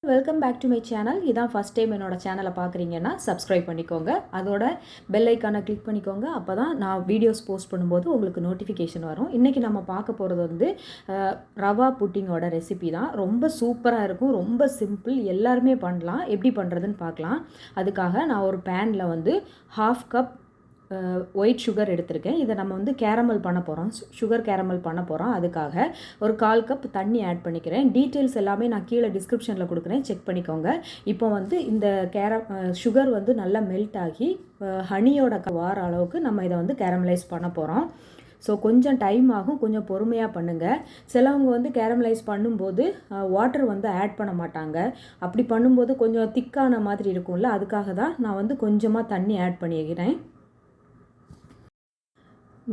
Welcome back to my channel. இதான் first time என்னோட சேனலை பார்க்குறீங்கன்னா சப்ஸ்கிரைப் பண்ணிக்கோங்க. அதோட பெல் ஐக்கானை கிளிக் பண்ணிக்கோங்க. அப்போ தான் நான் வீடியோஸ் போஸ்ட் பண்ணும்போது உங்களுக்கு நோட்டிஃபிகேஷன் வரும். இன்றைக்கி நம்ம பார்க்க போகிறது வந்து ரவா புட்டிங்கோட ரெசிபி தான். ரொம்ப சூப்பராக இருக்கும், ரொம்ப சிம்பிள், எல்லாருமே பண்ணலாம். எப்படி பண்ணுறதுன்னு பார்க்கலாம். அதுக்காக நான் ஒரு பேனில் வந்து 1/2 கப் ஒயிட் சுகர் எடுத்திருக்கேன். இதை நம்ம வந்து கேரமல் பண்ண போகிறோம், சுகர் கேரமல் பண்ண போகிறோம். அதுக்காக ஒரு 1/4 கப் தண்ணி ஆட் பண்ணிக்கிறேன். டீட்டெயில்ஸ் எல்லாமே நான் கீழே டிஸ்கிரிப்ஷனில் கொடுக்குறேன், செக் பண்ணிக்கோங்க. இப்போ வந்து இந்த சுகர் வந்து நல்லா மெல்ட் ஆகி ஹனியோட வார அளவுக்கு நம்ம இதை வந்து கேரமலைஸ் பண்ண போகிறோம். ஸோ கொஞ்சம் டைம் ஆகும், கொஞ்சம் பொறுமையாக பண்ணுங்கள். சிலவங்க வந்து கேரமலைஸ் பண்ணும்போது வாட்டர் வந்து ஆட் பண்ண மாட்டாங்க. அப்படி பண்ணும்போது கொஞ்சம் திக்கான மாதிரி இருக்கும்ல, அதுக்காக தான் நான் வந்து கொஞ்சமாக தண்ணி ஆட் பண்ணிக்கிறேன்.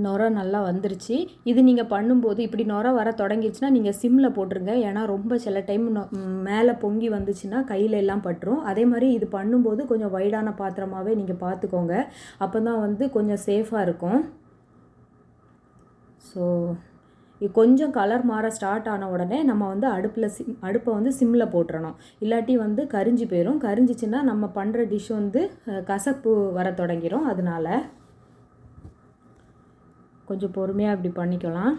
நுரை நல்லா வந்துருச்சு. இது நீங்கள் பண்ணும்போது இப்படி நுரை வர தொடங்கிடுச்சுன்னா நீங்கள் சிம்மில் போட்டுருங்க. ஏன்னா ரொம்ப சில டைம் மேலே பொங்கி வந்துச்சுன்னா கையில் எல்லாம் பட்டுரும். அதே மாதிரி இது பண்ணும்போது கொஞ்சம் வைடான பாத்திரமாகவே நீங்கள் பார்த்துக்கோங்க. அப்போ தான் வந்து கொஞ்சம் சேஃபாக இருக்கும். ஸோ கொஞ்சம் கலர் மாற ஸ்டார்ட் ஆன உடனே நம்ம வந்து அடுப்பை வந்து சிம்மில் போட்டுறணும். இல்லாட்டி வந்து கரிஞ்சு போயிடும். கரிஞ்சிச்சின்னா நம்ம பண்ணுற டிஷ் வந்து கசப்பு வர தொடங்கிடும். அதனால் கொஞ்சம் பொறுமையாக இப்படி பண்ணிக்கலாம்.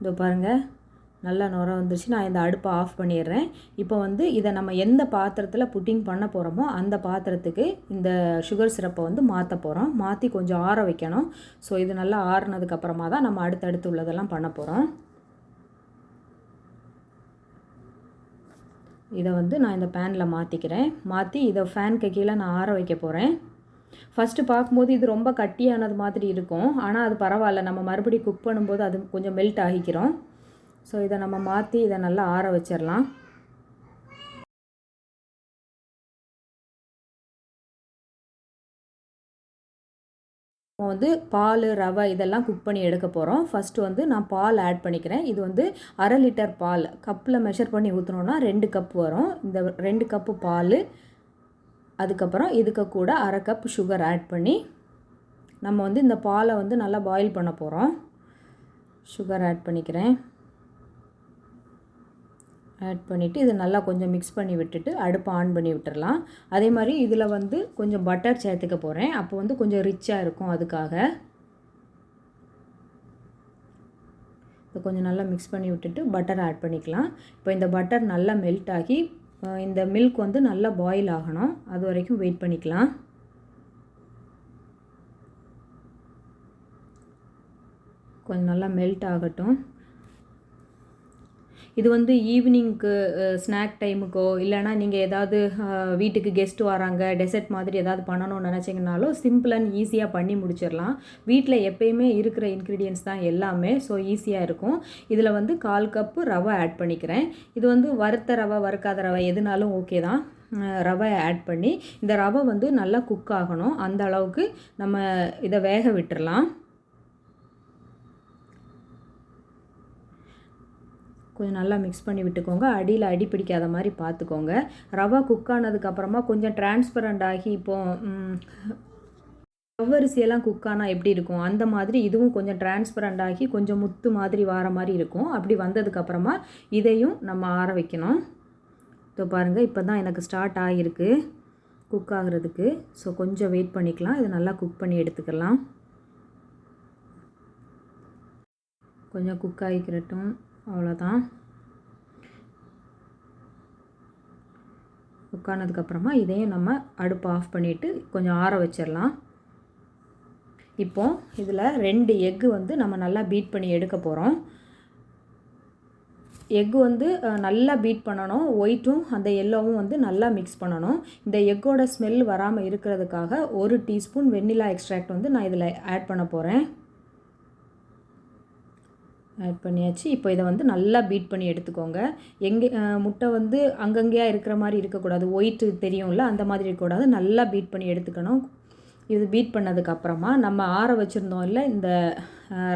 இதோ பாருங்கள், நல்லா நுரை வந்துருச்சு. நான் இந்த அடுப்பை ஆஃப் பண்ணிடுறேன். இப்போ வந்து இதை நம்ம எந்த பாத்திரத்தில் புட்டிங் பண்ண போகிறோமோ அந்த பாத்திரத்துக்கு இந்த சுகர் சிரப்பை வந்து மாற்ற போகிறோம். மாற்றி கொஞ்சம் ஆற வைக்கணும். ஸோ இது நல்லா ஆறுனதுக்கப்புறமா தான் நம்ம அடுத்தடுத்து உள்ளதெல்லாம் பண்ண போகிறோம். இதை வந்து நான் இந்த பேனில் மாற்றிக்கிறேன். மாற்றி இதை ஃபேனுக்கு கீழே நான் ஆற வைக்க போகிறேன். ஃபஸ்ட்டு பார்க்கும்போது இது ரொம்ப கட்டியானது மாதிரி இருக்கும். ஆனால் அது பரவாயில்ல, நம்ம மறுபடியும் குக் பண்ணும்போது அது கொஞ்சம் மெல்ட் ஆகிக்கிறோம். ஸோ இதை நம்ம மாற்றி இதை நல்லா ஆற வச்சிடலாம். நம்ம வந்து பால், ரவை இதெல்லாம் குக் பண்ணி எடுக்க போகிறோம். ஃபஸ்ட்டு வந்து நான் பால் ஆட் பண்ணிக்கிறேன். இது வந்து 1/2 லிட்டர் பால். கப்பில் மெஷர் பண்ணி ஊற்றினோன்னா 2 கப் வரும். இந்த 2 கப்பு பால், அதுக்கப்புறம் இதுக்கு கூட 1/2 கப் சுகர் ஆட் பண்ணி நம்ம வந்து இந்த பாலை வந்து நல்லா பாயில் பண்ண போகிறோம். சுகர் ஆட் பண்ணிக்கிறேன். ஆட் பண்ணிவிட்டு இது நல்லா கொஞ்சம் மிக்ஸ் பண்ணி விட்டுட்டு அடுப்பை ஆன் பண்ணி விட்டுடலாம். அதே மாதிரி இதில் வந்து கொஞ்சம் பட்டர் சேர்த்துக்க போகிறேன். அப்போ வந்து கொஞ்சம் ரிச்சாக இருக்கும். அதுக்காக இதை கொஞ்சம் நல்லா மிக்ஸ் பண்ணி விட்டுட்டு பட்டர் ஆட் பண்ணிக்கலாம். இப்போ இந்த பட்டர் நல்லா மெல்ட் ஆகி இந்த மில்க் வந்து நல்லா பாயில் ஆகணும். அது வரைக்கும் வெயிட் பண்ணிக்கலாம். கொஞ்சம் நல்லா மெல்ட் ஆகட்டும். இது வந்து ஈவினிங்க்கு ஸ்நாக் டைமுக்கோ இல்லைனா நீங்கள் ஏதாவது வீட்டுக்கு கெஸ்ட் வராங்க, டெசர்ட் மாதிரி ஏதாவது பண்ணணும்னு நினச்சிங்கனாலும் சிம்பிள் அண்ட் ஈஸியாக பண்ணி முடிச்சிடலாம். வீட்டில் எப்பயுமே இருக்கிற இன்க்ரீடியன்ஸ் தான் எல்லாமே. ஸோ ஈஸியாக இருக்கும். இதில் வந்து 1/4 கப்பு ரவை ஆட் பண்ணிக்கிறேன். இது வந்து வறுத்த ரவை, வறுக்காத ரவை எதுனாலும் ஓகே தான். ரவை ஆட் பண்ணி இந்த ரவை வந்து நல்லா குக் ஆகணும். அந்த அளவுக்கு நம்ம இதை வேக விட்டுறலாம். கொஞ்சம் நல்லா மிக்ஸ் பண்ணி விட்டுக்கோங்க. அடியில் அடி பிடிக்காத மாதிரி பார்த்துக்கோங்க. ரவை குக் ஆனதுக்கப்புறமா கொஞ்சம் டிரான்ஸ்பரண்ட் ஆகி இப்போது ரவரிசியெல்லாம் குக் ஆனால் எப்படி இருக்கும் அந்த மாதிரி இதுவும் கொஞ்சம் டிரான்ஸ்பரண்ட் ஆகி கொஞ்சம் முத்து மாதிரி வார மாதிரி இருக்கும். அப்படி வந்ததுக்கப்புறமா இதையும் நம்ம ஆற வைக்கணும். இப்போ பாருங்கள், இப்போ தான் எனக்கு ஸ்டார்ட் ஆகிருக்கு குக் ஆகிறதுக்கு. ஸோ கொஞ்சம் வெயிட் பண்ணிக்கலாம். இதை நல்லா குக் பண்ணி எடுத்துக்கலாம். கொஞ்சம் குக் ஆகிக்கிறட்டும். அவ்வளோதான். குக் ஆனதுக்கப்புறமா இதையும் நம்ம அடுப்பு ஆஃப் பண்ணிவிட்டு கொஞ்சம் ஆற வச்சிடலாம். இப்போது இதில் 2 எக்கு வந்து நம்ம நல்லா பீட் பண்ணி எடுக்க போகிறோம். எக்கு வந்து நல்லா பீட் பண்ணணும். ஒயிட்டும் அந்த எல்லோவும் வந்து நல்லா மிக்ஸ் பண்ணணும். இந்த எக்கோட ஸ்மெல் வராமல் இருக்கிறதுக்காக 1 டீஸ்பூன் வெண்ணிலா எக்ஸ்ட்ராக்ட் வந்து நான் இதில் ஆட் பண்ண போகிறேன். ஆட் பண்ணியாச்சு. இப்போ இதை வந்து நல்லா பீட் பண்ணி எடுத்துக்கோங்க. முட்டை வந்து அங்கங்கேயா இருக்கிற மாதிரி இருக்கக்கூடாது. ஒயிட்டு தெரியும்ல, அந்த மாதிரி இருக்கக்கூடாது. நல்லா பீட் பண்ணி எடுத்துக்கணும். இது பீட் பண்ணதுக்கப்புறமா நம்ம ஆற வச்சுருந்தோம் இல்லை இந்த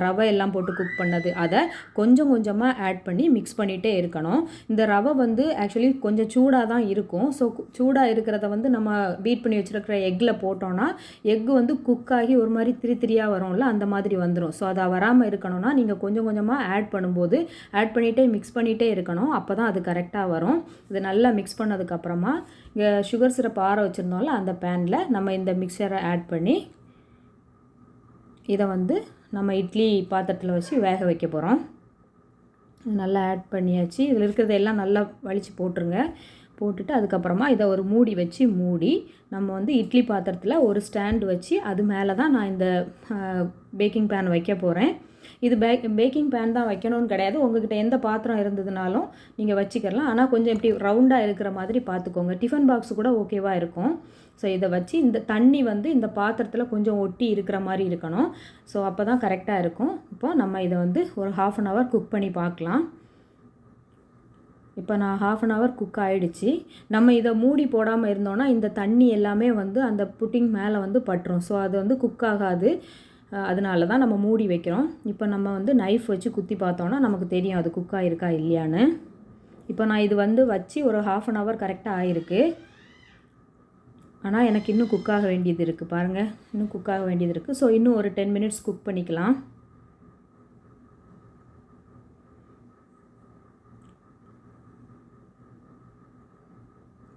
ரவை எல்லாம் போட்டு குக் பண்ணது அதை கொஞ்சம் கொஞ்சமாக ஆட் பண்ணி மிக்ஸ் பண்ணிகிட்டே இருக்கணும். இந்த ரவை வந்து ஆக்சுவலி கொஞ்சம் சூடாக தான் இருக்கும். ஸோ சூடாக இருக்கிறத வந்து நம்ம பீட் பண்ணி வச்சுருக்கிற எக்கில் போட்டோன்னா எக்கு வந்து குக் ஆகி ஒரு மாதிரி திரியாக வரும்ல, அந்த மாதிரி வந்துடும். ஸோ அதை வராமல் இருக்கணும்னா நீங்கள் கொஞ்சம் கொஞ்சமாக ஆட் பண்ணும்போது ஆட் பண்ணிகிட்டே மிக்ஸ் பண்ணிகிட்டே இருக்கணும். அப்போ தான் அது கரெக்டாக வரும். இது நல்லா மிக்ஸ் பண்ணதுக்கப்புறமா இங்கே சுகர் சிரப் ஆற வச்சுருந்தோம்ல அந்த பேனில் நம்ம இந்த மிக்சரை ஆட் பண்ணி இதை வந்து நம்ம இட்லி பாத்திரத்தில் வச்சு வேக வைக்க போகிறோம். நல்லா ஆட் பண்ணியாச்சு. இதில் இருக்கிறதெல்லாம் நல்லா வலித்து போட்டுருங்க. போட்டுட்டு அதுக்கப்புறமா இதை ஒரு மூடி வச்சு மூடி நம்ம வந்து இட்லி பாத்திரத்தில் ஒரு ஸ்டாண்டு வச்சு அது மேலே தான் நான் இந்த பேக்கிங் பேன் வைக்க போகிறேன். இது பேக்கிங் பேன் தான் வைக்கணும்னு கிடையாது. உங்கள்கிட்ட எந்த பாத்திரம் இருந்ததுனாலும் நீங்கள் வச்சுக்கலாம். ஆனால் கொஞ்சம் இப்படி ரவுண்டாக இருக்கிற மாதிரி பார்த்துக்கோங்க. டிஃபன் பாக்ஸ் கூட ஓகேவாக இருக்கும். ஸோ இதை வச்சு இந்த தண்ணி வந்து இந்த பாத்திரத்தில் கொஞ்சம் ஒட்டி இருக்கிற மாதிரி இருக்கணும். ஸோ அப்போ தான் கரெக்டாக இருக்கும். இப்போது நம்ம இதை வந்து ஒரு 1/2 அன் ஹவர் குக் பண்ணி பார்க்கலாம். இப்போ நான் 1/2 அன் ஹவர் குக் ஆகிடுச்சு. நம்ம இதை மூடி போடாமல் இருந்தோன்னா இந்த தண்ணி எல்லாமே வந்து அந்த புட்டிங் மேலே வந்து பட்டுரும். ஸோ அது வந்து குக் ஆகாது. அதனால தான் நம்ம மூடி வைக்கிறோம். இப்போ நம்ம வந்து நைஃப் வச்சு குத்தி பார்த்தோன்னா நமக்கு தெரியும் அது குக் ஆகிருக்கா இல்லையான்னு. இப்போ நான் இது வந்து வச்சு ஒரு 1/2 அன் ஹவர் கரெக்டாக ஆகிருக்கு. ஆனால் எனக்கு இன்னும் குக் ஆக வேண்டியது இருக்குது. பாருங்கள், இன்னும் குக் ஆக வேண்டியது இருக்குது. ஸோ இன்னும் ஒரு 10 மினிட்ஸ் குக் பண்ணிக்கலாம்.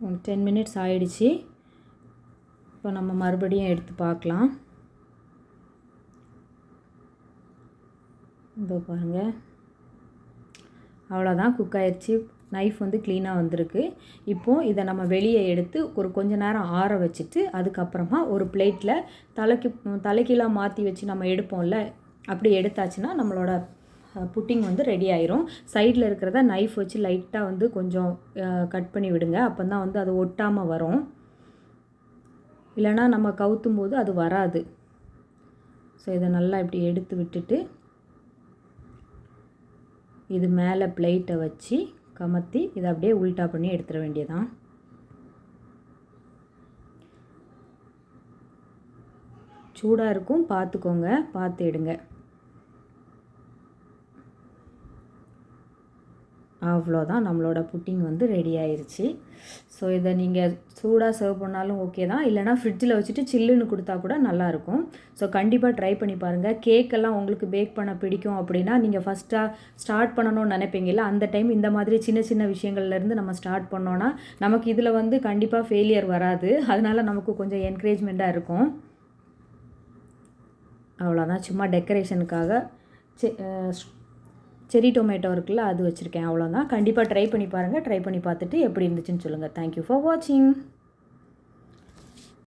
ஒரு 10 மினிட்ஸ் ஆகிடுச்சு. இப்போ நம்ம மறுபடியும் எடுத்து பார்க்கலாம். இதோ பாருங்கள், அவ்வளோதான், குக் ஆயிடுச்சு. நைஃப் வந்து க்ளீனாக வந்திருக்கு. இப்போது இதை நம்ம வெளியே எடுத்து ஒரு கொஞ்ச நேரம் ஆற வச்சுட்டு அதுக்கப்புறமா ஒரு பிளேட்டில் தலைக்கீழாக மாற்றி வச்சு நம்ம எடுப்போம்ல, அப்படி எடுத்தாச்சுன்னா நம்மளோட புட்டிங் வந்து ரெடி ஆயிரும். சைடில் இருக்கிறத நைஃப் வச்சு லைட்டாக வந்து கொஞ்சம் கட் பண்ணி விடுங்க. அப்போ தான் வந்து அது ஒட்டாமல் வரும். இல்லைனா நம்ம கவுத்தும் போது அது வராது. ஸோ இதை நல்லா இப்படி எடுத்து விட்டுட்டு இது மேலே பிளேட்டை வச்சு கமத்தி இதை அப்படியே உல்ட்டா பண்ணி எடுத்துட வேண்டியதான். சூடாக இருக்கும், பார்த்துக்கோங்க, பார்த்து எடுங்க. அவ்வளோதான், நம்மளோட புட்டிங் வந்து ரெடி ஆயிடுச்சு. ஸோ இதை நீங்கள் சூடாக சர்வ் பண்ணாலும் ஓகே தான், இல்லைனா ஃப்ரிட்ஜில் வச்சுட்டு சில்லுன்னு கொடுத்தா கூட நல்லாயிருக்கும். ஸோ கண்டிப்பாக ட்ரை பண்ணி பாருங்கள். கேக்கெல்லாம் உங்களுக்கு பேக் பண்ண பிடிக்கும் அப்படின்னா நீங்கள் ஃபஸ்ட்டாக ஸ்டார்ட் பண்ணணும்னு நினைப்பீங்கல்ல, அந்த டைம் இந்த மாதிரி சின்ன சின்ன விஷயங்கள்லேருந்து நம்ம ஸ்டார்ட் பண்ணோன்னா நமக்கு இதில் வந்து கண்டிப்பாக ஃபெயிலியர் வராது. அதனால் நமக்கு கொஞ்சம் என்கரேஜ்மெண்ட்டாக இருக்கும். அவ்வளோதான், சும்மா டெக்கரேஷனுக்காக செரி டொமேட்டோ இருக்குல்ல, அது வச்சுருக்கேன். அவ்வளோதான். கண்டிப்பாக ட்ரை பண்ணி பாருங்கள். ட்ரை பண்ணி பார்த்துட்டு எப்படி இருந்துச்சுன்னு சொல்லுங்கள். தேங்க்யூ ஃபார் வாட்சிங்.